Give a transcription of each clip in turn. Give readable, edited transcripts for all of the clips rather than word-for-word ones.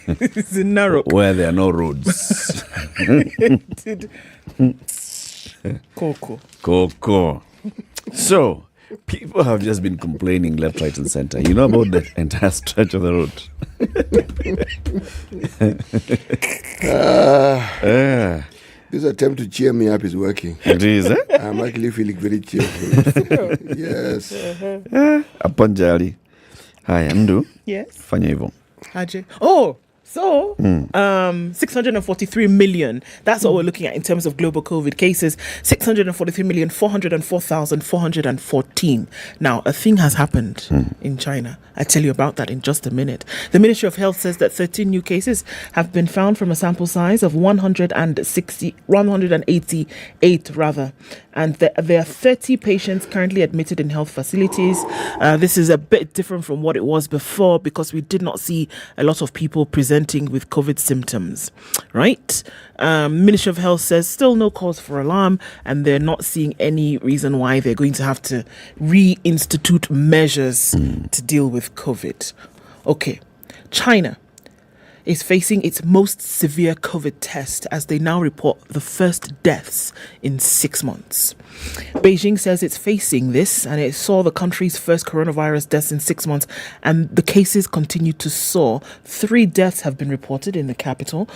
It's in Narok. Where there are no roads. Coco. So, people have just been complaining left, right, and center. You know about the entire stretch of the road. This attempt to cheer me up is working. It is, eh? I'm actually feeling very cheerful. Yes. Apanjali. Hi, Andu. Yes. Fanya hivyo. Haji. So 643 million. That's what we're looking at in terms of global COVID cases. 643,404,414. Now, a thing has happened in China. I'll tell you about that in just a minute. The Ministry of Health says that 13 new cases have been found from a sample size of 188 rather. And there are 30 patients currently admitted in health facilities. This is a bit different from what it was before because we did not see a lot of people presenting with COVID symptoms, right? Ministry of Health says still no cause for alarm, and they're not seeing any reason why they're going to have to reinstitute measures to deal with COVID. Okay, China is facing its most severe COVID test as they now report the first deaths in 6 months. Beijing says it's facing this and it saw the country's first coronavirus deaths in 6 months, and the cases continue to soar. 3 deaths have been reported in the capital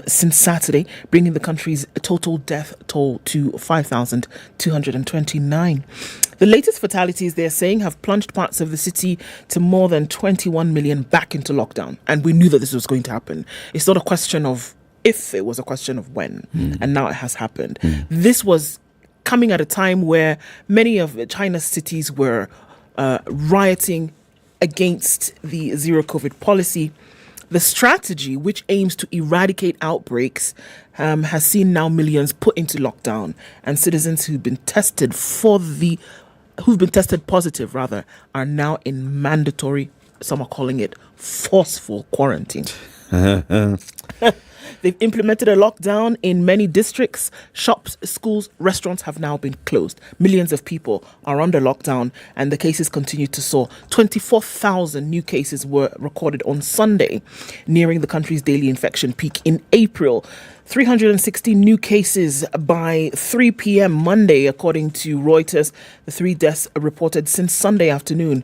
since Saturday, bringing the country's total death toll to 5,229. The latest fatalities, they're saying, have plunged parts of the city to more than 21 million back into lockdown. And we knew that this was going to happen. It's not a question of if, it was a question of when. And now it has happened. This was coming at a time where many of China's cities were rioting against the zero COVID policy. The strategy, which aims to eradicate outbreaks, has seen now millions put into lockdown, and citizens who've been tested positive are now in mandatory, some are calling it forceful quarantine. They've implemented a lockdown in many districts. Shops, schools, restaurants have now been closed. Millions of people are under lockdown and the cases continue to soar. 24,000 new cases were recorded on Sunday, nearing the country's daily infection peak in April. 360 new cases by 3 p.m. Monday, according to Reuters. The 3 deaths reported since Sunday afternoon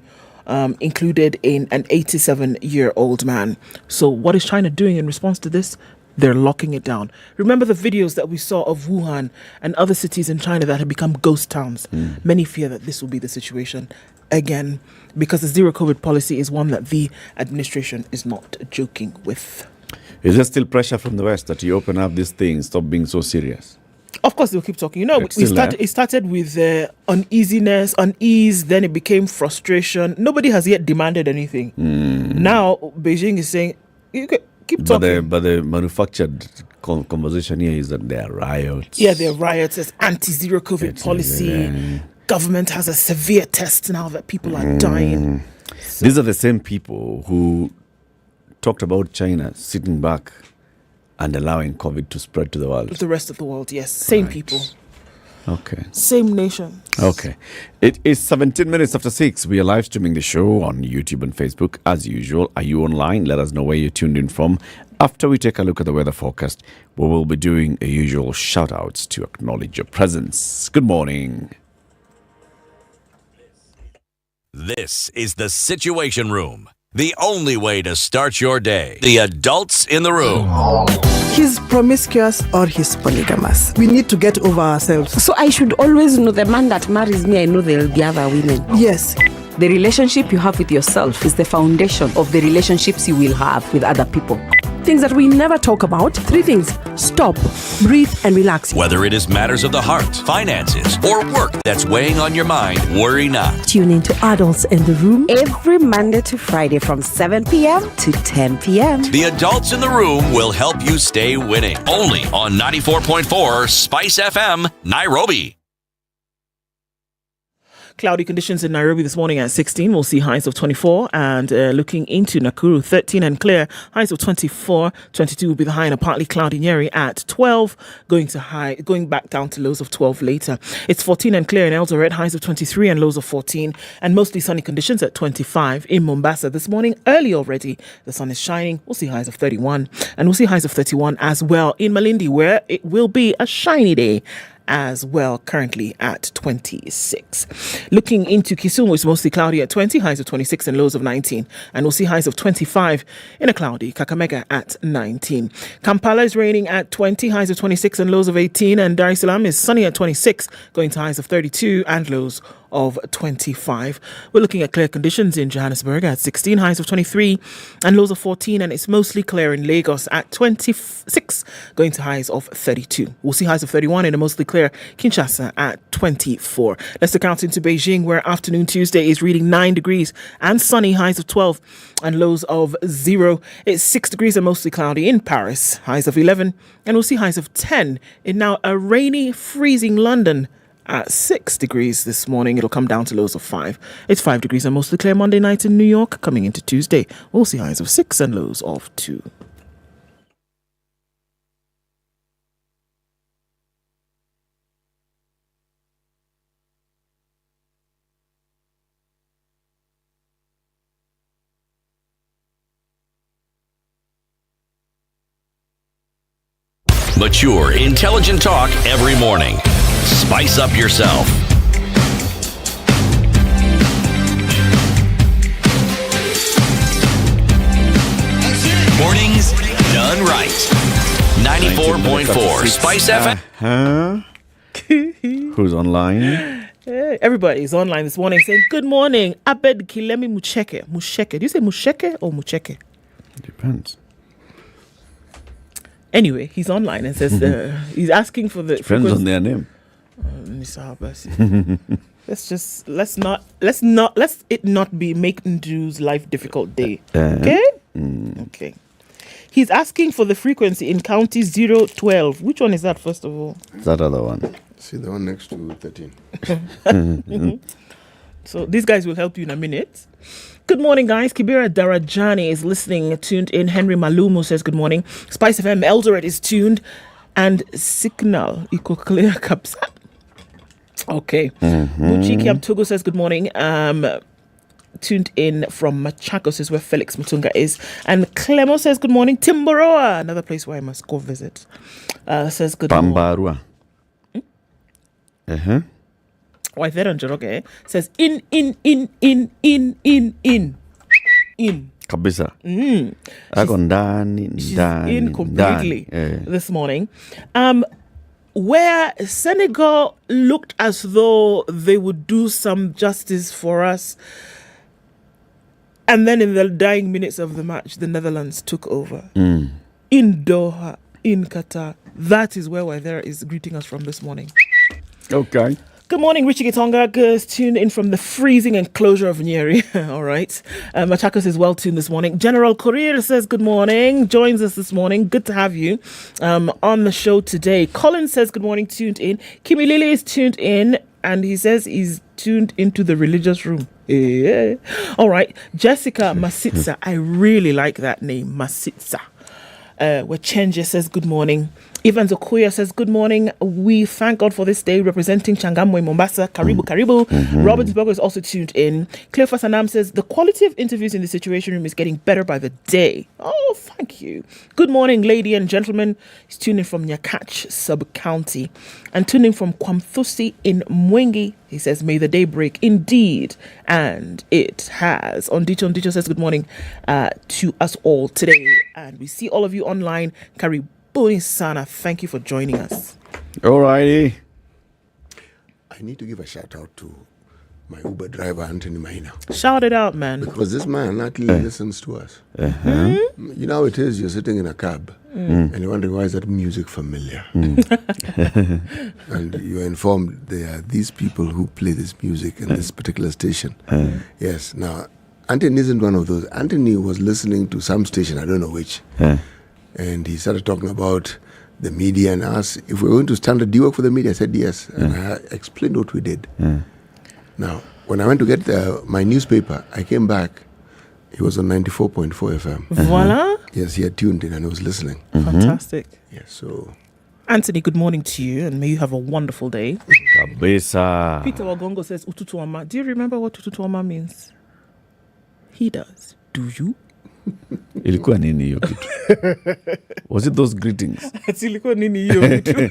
included in an 87-year-old man. So what is China doing in response to this? They're locking it down. Remember the videos that we saw of Wuhan and other cities in China that have become ghost towns? Many fear that this will be the situation again because the zero COVID policy is one that the administration is not joking with. Is there still pressure from the West that you open up these things, stop being so serious? Of course, they'll keep talking. You know, it started with unease, then it became frustration. Nobody has yet demanded anything. Now, Beijing is saying, you can keep talking. But the manufactured conversation here is that there are riots. Yeah, there are riots. There's anti-zero COVID policy. Government has a severe test now that people are dying. So, these are the same people who talked about China sitting back and allowing COVID to spread to the world. The rest of the world, yes. Same people. Okay. Same nation. Okay. It is 17 minutes after 6. We are live streaming the show on YouTube and Facebook. As usual, are you online? Let us know where you're tuned in from. After we take a look at the weather forecast, we will be doing a usual shout-outs to acknowledge your presence. Good morning. This is the Situation Room. The only way to start your day. The adults in the room. He's promiscuous or he's polygamous. We need to get over ourselves. So I should always know the man that marries me, I know there'll be other women. Yes. The relationship you have with yourself is the foundation of the relationships you will have with other people. Things that we never talk about. 3 things. Stop, breathe, and relax. Whether it is matters of the heart, finances, or work that's weighing on your mind, worry not. Tune into Adults in the Room every Monday to Friday from 7 p.m. to 10 p.m. The adults in the room will help you stay winning. Only on 94.4 SpiceFM, Nairobi. Cloudy conditions in Nairobi this morning at 16. We'll see highs of 24. And looking into Nakuru, 13 and clear. Highs of 24. 22 will be the high in a partly cloudy Nyeri at 12. Going back down to lows of 12 later. It's 14 and clear in Eldoret. Highs of 23 and lows of 14. And mostly sunny conditions at 25 in Mombasa this morning. Early already, the sun is shining. We'll see highs of 31. And we'll see highs of 31 as well in Malindi, where it will be a shiny day as well, currently at 26. Looking into Kisumu, it's mostly cloudy at 20, highs of 26 and lows of 19. And we'll see highs of 25 in a cloudy Kakamega at 19. Kampala is raining at 20, highs of 26 and lows of 18. And Dar es Salaam is sunny at 26, going to highs of 32 and lows of 25. We're looking at clear conditions in Johannesburg at 16, highs of 23 and lows of 14, and it's mostly clear in Lagos at 26, going to highs of 32. We'll see highs of 31 in a mostly clear Kinshasa at 24. Let's look out into Beijing, where afternoon Tuesday is reading 9 degrees and sunny, highs of 12 and lows of 0. It's 6 degrees and mostly cloudy in Paris, highs of 11, and we'll see highs of 10 in now a rainy, freezing London at 6 degrees this morning. It'll come down to lows of 5. It's 5 degrees and mostly clear Monday night in New York. Coming into Tuesday, we'll see highs of 6 and lows of 2. Mature, intelligent talk every morning. Spice up yourself. Mornings done right. 94.4 Spice FM. Who's online? Everybody is online this morning saying, good morning. Abed Kilemi Mucheke. Musheke. Do you say Musheke or Mucheke? Depends. Anyway, he's online and says he's asking for the Depends on their name. let's it not be make Ndu's life difficult day. Okay? Okay. He's asking for the frequency in county 012. Which one is that, first of all? That other one. See the one next to 13. So these guys will help you in a minute. Good morning, guys. Kibira Darajani is listening, tuned in. Henry Malumu says good morning. SpiceFM Eldoret is tuned. And Signal equal clear cups. Okay. Muchiki Amtugo says good morning. Tuned in from Machakos is where Felix Mutunga is. And Clemo says good morning. Timboroa, another place where I must go visit, says good morning. Pambarua. Waithera Njoroge says in. Kabisa. Ako ndani. She's in completely this morning. Where Senegal looked as though they would do some justice for us. And then in the dying minutes of the match, the Netherlands took over. In Doha, in Qatar. That is where Waithera is greeting us from this morning. Okay. Good morning, Richie Gitonga. Is tuned in from the freezing enclosure of Nyeri. All right. Machakos is well tuned this morning. General Courier says good morning. Joins us this morning. Good to have you on the show today. Colin says good morning, tuned in. Kimi Lily is tuned in, and he says he's tuned into the religious room. Yeah. All right. Jessica Masitsa. I really like that name, Masitsa. Wechenje says good morning. Ivan Zokuya says good morning. We thank God for this day, representing Changamwe, Mombasa. Karibu, Karibu. Robert Zbogo is also tuned in. Cleofa Sanam says the quality of interviews in the Situation Room is getting better by the day. Oh, thank you. Good morning, lady and gentlemen. He's tuning from Nyakach sub-county and tuning from Kwamthusi in Mwengi. He says, may the day break indeed. And it has. Ondicho says good morning to us all today. And we see all of you online. Karibu. Sana, thank you for joining us. Alrighty. I need to give a shout out to my Uber driver, Anthony Maina. Shout it out, man. Because this man actually listens to us. You know how it is, you're sitting in a cab and you're wondering, why is that music familiar? And you're informed there are these people who play this music in this particular station. Yes, now, Anthony isn't one of those. Anthony was listening to some station, I don't know which. And he started talking about the media and asked if we're going to Standard. Do you work for the media? I said yes. And I explained what we did. Now, when I went to get my newspaper, I came back. He was on 94.4 FM. Voila. Yes, he had tuned in and he was listening. Fantastic. Yes, so Anthony, good morning to you, and may you have a wonderful day. Kabisa. Peter Wagongo says Ututuama. Do you remember what Ututuama means? He does. Do you? Ilikuwa nini hiyo kitu? Was it those greetings? Ilikuwa nini hiyo kitu?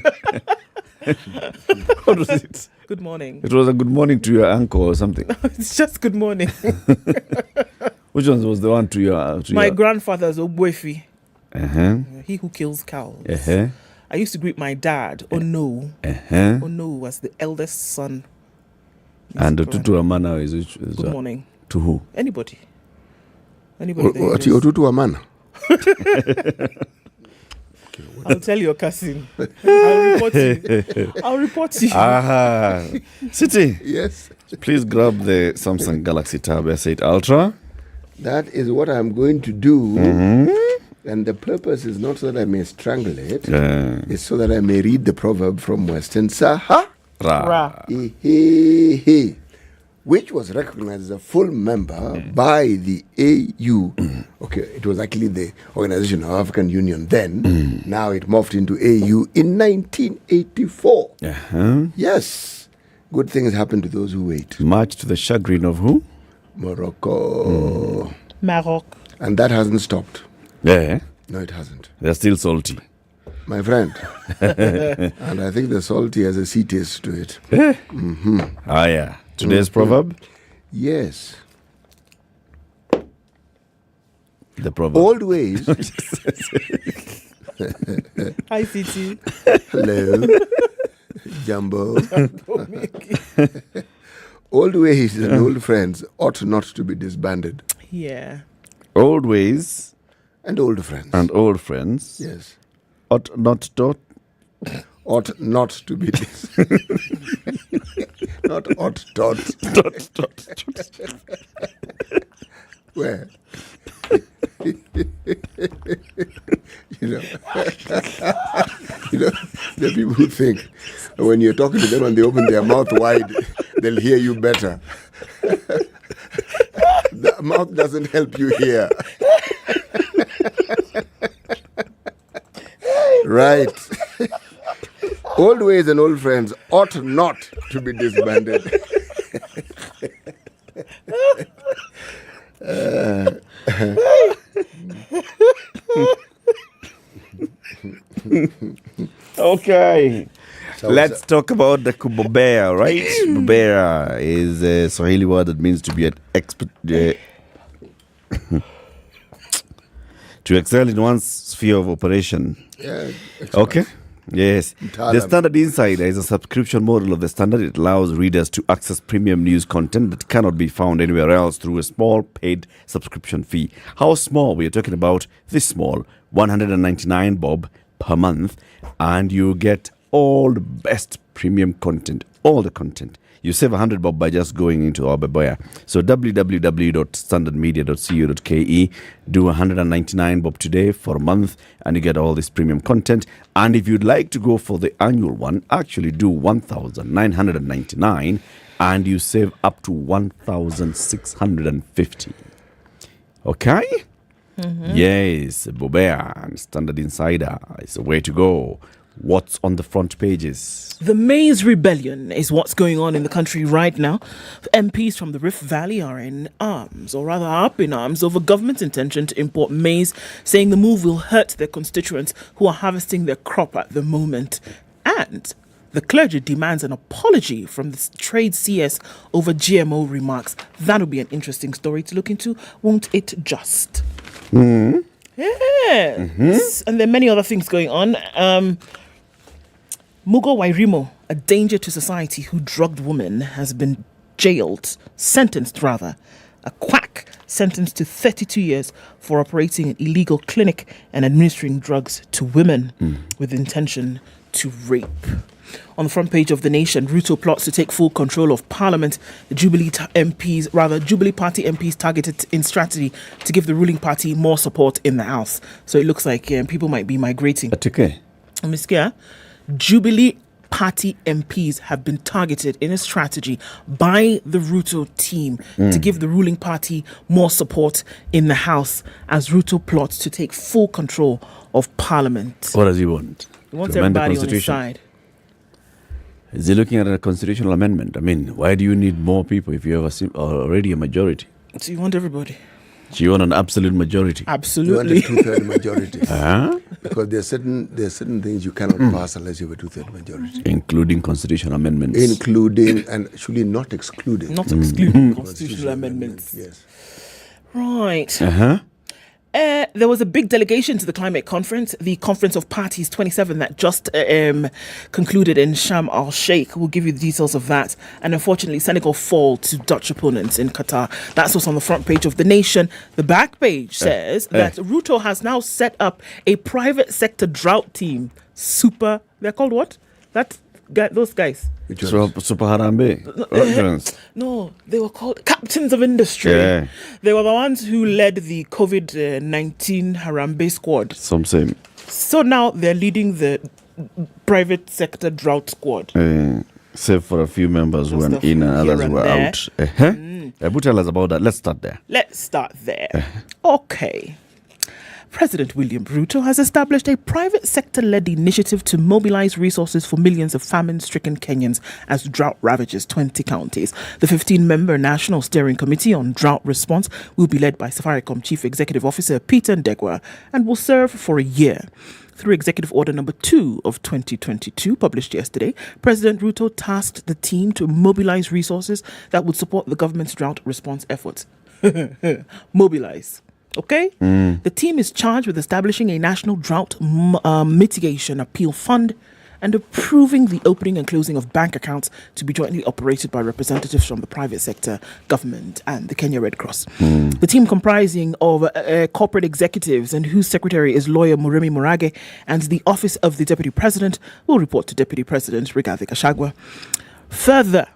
What was it? Good morning. It was a good morning to your uncle or something. It's just good morning. Which one was the one to your... My grandfather's Obwefi. Uh-huh. He who kills cows. Uh-huh. I used to greet my dad, Ono. Uh-huh. Ono was the eldest son. And the Tutu Amana is which? Good morning. To who? Anybody. Anybody. that you Ati just- Otutu Amana. I'll tell your cousin. I'll report you. I'll report you. Aha. City, Yes. please grab the Samsung Galaxy Tab S8 Ultra. That is what I'm going to do. And the purpose is not so that I may strangle it. It's so that I may read the proverb from Western Sahara. Ra. Which was recognized as a full member by the AU. Okay, it was actually the Organization of African Union then. Now it morphed into AU in 1984. Uh-huh. Yes, good things happen to those who wait. Much to the chagrin of who? Morocco. Maroc. And that hasn't stopped. Yeah. No, it hasn't. They're still salty. My friend. And I think the salty has a sea taste to it. Ah, yeah. Today's proverb? Yes. The proverb. Old ways. Hi, CT. Hello. Jumbo. Old ways and old friends ought not to be disbanded. Yeah. Old ways And old friends. and old friends Yes. ought not to... Ought not to be not ought dot. Where? you know, there are people who think when you're talking to them and they open their mouth wide, they'll hear you better. The mouth doesn't help you hear. Right. Old ways and old friends ought not to be disbanded. Okay. So- Let's talk about the kubobea, right? Bobea is a Swahili word that means to be an expert... to excel in one's sphere of operation. Yeah, Okay. Yes. Mtaalamu. The Standard Insider is a subscription model of the Standard. It allows readers to access premium news content that cannot be found anywhere else through a small paid subscription fee. How small? We are talking about this small, 199 bob per month, and you get all the best premium content, all the content. You save 100 bob by just going into our Beboya. So www.standardmedia.co.ke, do 199 bob today for a month, and you get all this premium content. And if you'd like to go for the annual one, actually do 1,999, and you save up to 1,650. Okay? Yes, Bobea and Standard Insider is the way to go. What's on the front pages? The maize rebellion is what's going on in the country right now. MPs from the Rift Valley are in arms, or rather up in arms, over government's intention to import maize, saying the move will hurt their constituents who are harvesting their crop at the moment. And the clergy demands an apology from the trade CS over GMO remarks. That'll be an interesting story to look into, won't it just? Yes. And there are many other things going on. Mugo Wairimo, a danger to society who drugged woman, has been sentenced, a quack, sentenced to 32 years for operating an illegal clinic and administering drugs to women with intention to rape. On the front page of The Nation, Ruto plots to take full control of Parliament. The Jubilee Party MPs targeted in strategy to give the ruling party more support in the House. So it looks like people might be migrating. Atike. Miskia, Jubilee party MPs have been targeted in a strategy by the Ruto team to give the ruling party more support in the House as Ruto plots to take full control of Parliament. What does he want? He wants To amend the everybody on his Constitution? side. Is he looking at a constitutional amendment? I mean, why do you need more people if you have already a majority? So you want everybody? Do you want an absolute majority? You want a Absolutely. two-third majority. Huh? Because there are certain things you cannot pass unless you have a two-third majority. Including constitutional amendments. Including and actually not excluding. Not excluding constitutional amendments. Yes. Right. Uh-huh. There was a big delegation to the climate conference, the Conference of Parties 27 that just concluded in Sharm el Sheikh. We'll give you the details of that. And unfortunately, Senegal fall to Dutch opponents in Qatar. That's what's on the front page of The Nation. The back page says that Ruto has now set up a private sector drought team. They're called what? Those guys. Which So, ones? Super Harambe. Reference. No, they were called captains of industry. Yeah. They were the ones who led the COVID-19 Harambe squad. Some say. So now they're leading the private sector drought squad. Save for a few members who Just were a in and here others and were there. out. But tell us about that. Let's start there. Let's start there. Okay. President William Ruto has established a private sector-led initiative to mobilize resources for millions of famine-stricken Kenyans as drought ravages 20 counties. The 15-member National Steering Committee on Drought Response will be led by Safaricom Chief Executive Officer Peter Ndegwa and will serve for a year. Through Executive Order Number 2 of 2022, published yesterday, President Ruto tasked the team to mobilize resources that would support the government's drought response efforts. Mobilize. Okay? The team is charged with establishing a national drought mitigation appeal fund and approving the opening and closing of bank accounts to be jointly operated by representatives from the private sector, government, and the Kenya Red Cross. The team comprising of corporate executives and whose secretary is lawyer Muremi Murage and the Office of the Deputy President will report to Deputy President Rigathi Gachagua. Further,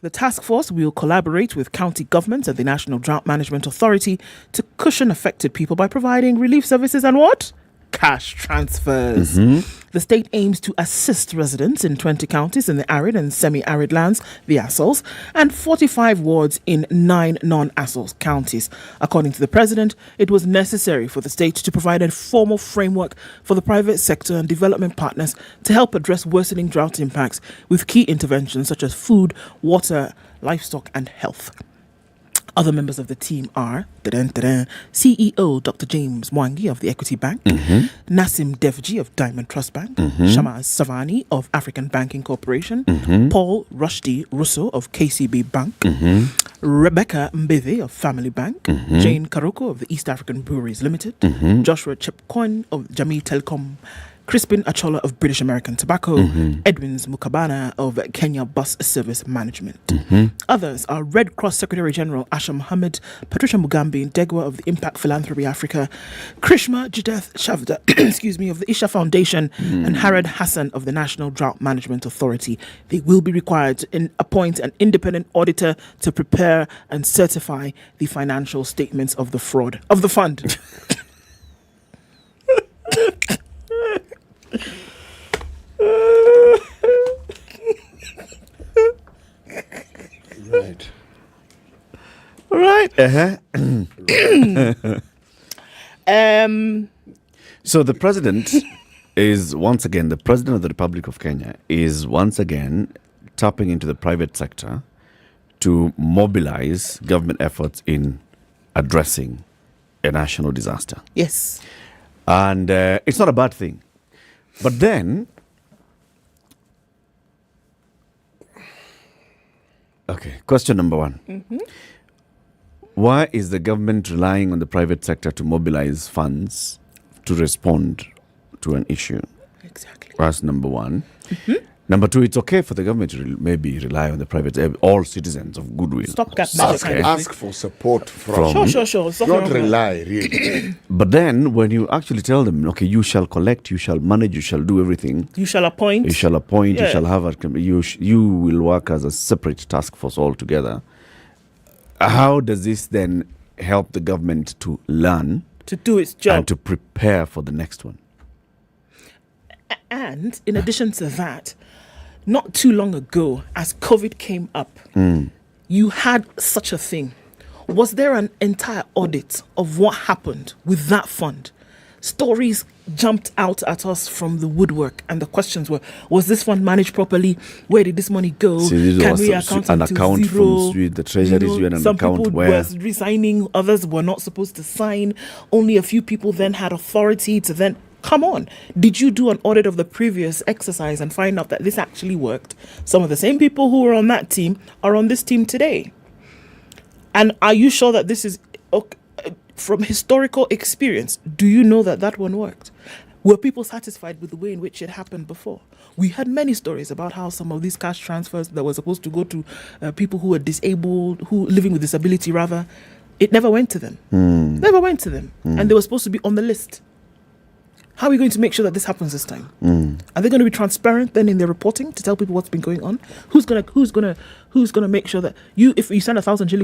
the task force will collaborate with county governments and the National Drought Management Authority to cushion affected people by providing relief services and what? Cash transfers. The state aims to assist residents in 20 counties in the arid and semi-arid lands, the ASOLs, and 45 wards in 9 non-ASOL counties. According to the president, it was necessary for the state to provide a formal framework for the private sector and development partners to help address worsening drought impacts with key interventions such as food, water, livestock, and health. Other members of the team are CEO Dr. James Mwangi of the Equity Bank, Nassim Devji of Diamond Trust Bank, Shamaz Savani of African Banking Corporation, Paul Rushdie Russo of KCB Bank, Rebecca Mbithe of Family Bank, Jane Karoko of the East African Breweries Limited, Joshua Chepcoin of Jamii Telecom, Crispin Achola of British American Tobacco, Edwins Mukabana of Kenya Bus Service Management. Others are Red Cross Secretary General Asha Mohammed, Patricia Mugambi Ndegwa of the Impact Philanthropy Africa, Krishma Judeth Shavda of the Isha Foundation, and Harad Hassan of the National Drought Management Authority. They will be required to appoint an independent auditor to prepare and certify the financial statements of the fund. Right. So the president is once again, the president of the Republic of Kenya is once again tapping into the private sector to mobilize government efforts in addressing a national disaster. Yes. And it's not a bad thing. But then, okay, question number one. Why is the government relying on the private sector to mobilize funds to respond to an issue? Exactly. That's number one. Number two, it's okay for the government to maybe rely on the private, all citizens of goodwill. Stopgap measure kind of Ask for support from. Sure. Not rely, really. But then when you actually tell them, okay, you shall collect, you shall manage, you shall do everything. You shall appoint. You shall appoint, you Yeah. shall have you will work as a separate task force altogether. How does this then help the government to learn to do its job. and to prepare for the next one? And in addition to that, not too long ago, as COVID came up, you had such a thing. Was there an entire audit of what happened with that fund? Stories jumped out at us from the woodwork, and the questions were: was this fund managed properly? Where did this money go? Can we account an it to account zero? from the treasury, and an some account people where were resigning, others were not supposed to sign. Only a few people then had authority to then. Come on, did you do an audit of the previous exercise and find out that this actually worked? Some of the same people who were on that team are on this team today. And are you sure that this is from historical experience? Do you know that that one worked? Were people satisfied with the way in which it happened before? We had many stories about how some of these cash transfers that were supposed to go to people who were disabled, who living with disability rather, it never went to them. Never went to them. And they were supposed to be on the list. How are we going to make sure that this happens this time? Are they going to be transparent then in their reporting to tell people what's been going on? Who's gonna make sure that if you send 1,000 shillings